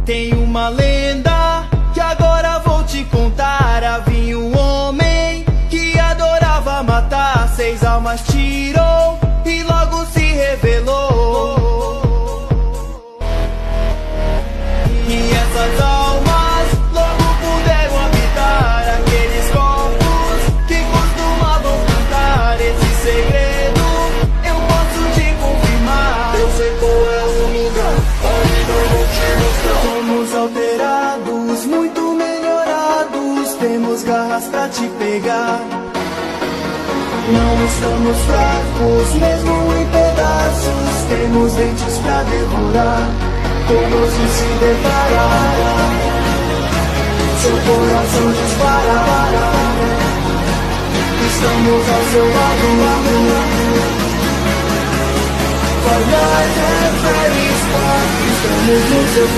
Tem uma lenda que agora vou te contar. Havia um homem que adorava matar. 6 almas tirou e logo se revelou. E essas almas logo puderam habitar aqueles corpos que costumavam cantar. Esse segredo eu posso te confirmar. Eu sei qual é o lugar, ainda vou te mostrar. Somos alterados, muito melhorados. Temos garras pra te pegar. Não estamos fracos, mesmo em pedaços. Temos dentes pra devorar. Como se deparar, seu coração dispara. Estamos ao seu lado. Vai lá, é feliz, estamos no seu